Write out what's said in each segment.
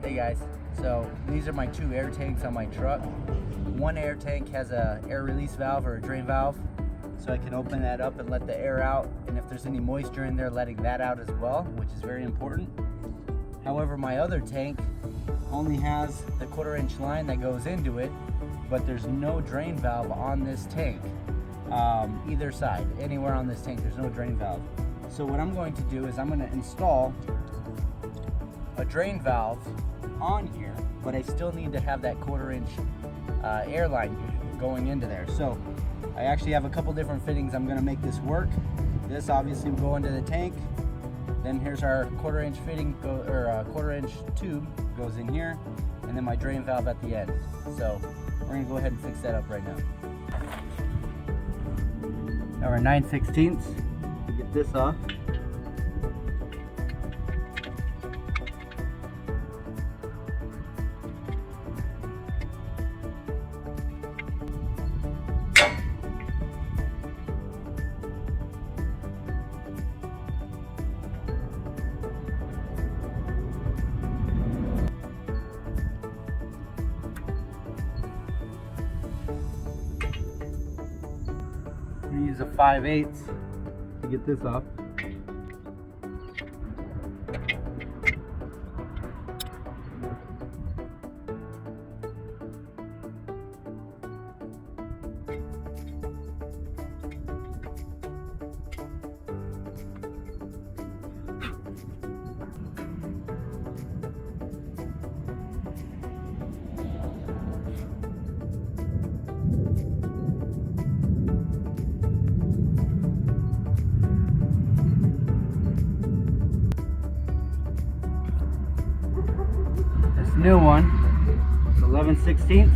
Hey guys, so these are my 2 air tanks on my truck. One air tank has a air release valve or a drain valve, so I can open that up and let the air out, and if there's any moisture in there, letting that out as well, which is very important. However, my other tank only has the 1/4 inch line that goes into it, but there's no drain valve on this tank. Either side, anywhere on this tank, there's no drain valve. So what I'm going to do is I'm going to install a drain valve on here, but I still need to have that 1/4 inch air line going into there. So I actually have a couple different fittings. I'm going to make this work. This obviously will go into the tank. Then here's our 1/4 inch fitting, or 1/4 inch tube goes in here, and then my drain valve at the end. So we're going to go ahead and fix that up right now. Now we're 9/16 to get this off. Use a 5/8 to get this off. New one, it's 11/16.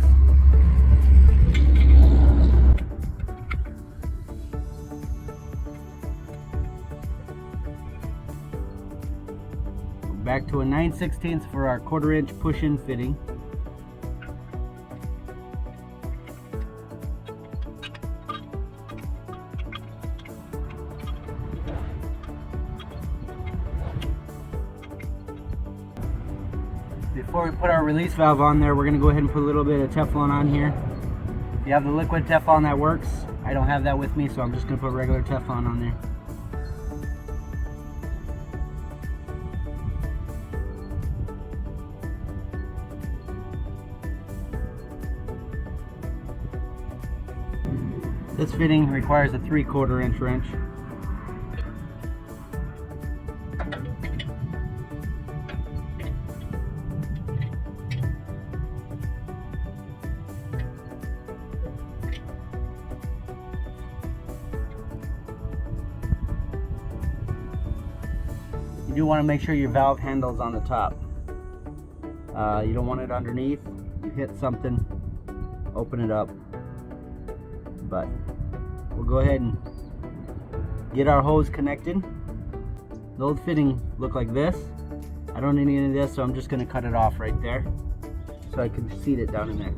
Back to a 9/16 for our 1/4 inch push-in fitting. Before we put our release valve on there, we're going to go ahead and put a little bit of Teflon on here. If you have the liquid Teflon, that works. I don't have that with me, so I'm just going to put regular Teflon on there. This fitting requires a 3/4 inch wrench. You do want to make sure your valve handle's on the top. You don't want it underneath. You hit something, open it up. But we'll go ahead and get our hose connected. The old fitting looked like this. I don't need any of this, so I'm just going to cut it off right there so I can seat it down in there.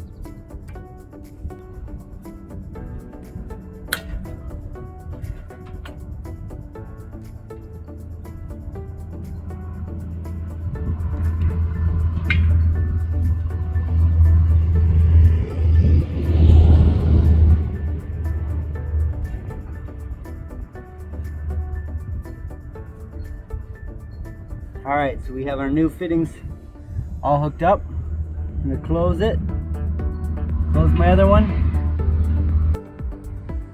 Alright, so we have our new fittings all hooked up. I'm going to close it. Close my other one.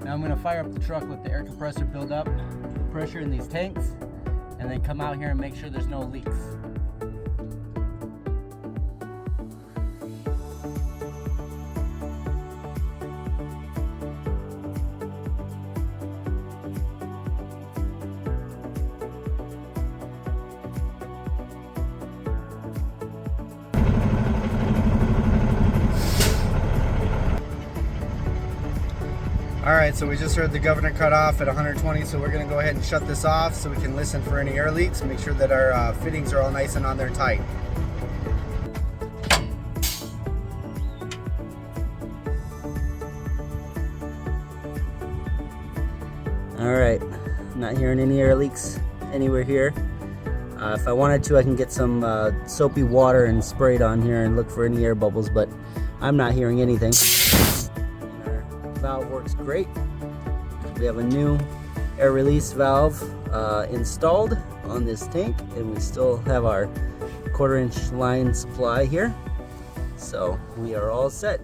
Now I'm going to fire up the truck, let the air compressor build up pressure in these tanks, and then come out here and make sure there's no leaks. Alright, so we just heard the governor cut off at 120, so we're going to go ahead and shut this off so we can listen for any air leaks and make sure that our fittings are all nice and on there tight. Alright, not hearing any air leaks anywhere here. If I wanted to, I can get some soapy water and spray it on here and look for any air bubbles, but I'm not hearing anything. Our valve works great. We have a new air release valve installed on this tank, and we still have our 1/4 inch line supply here, so we are all set.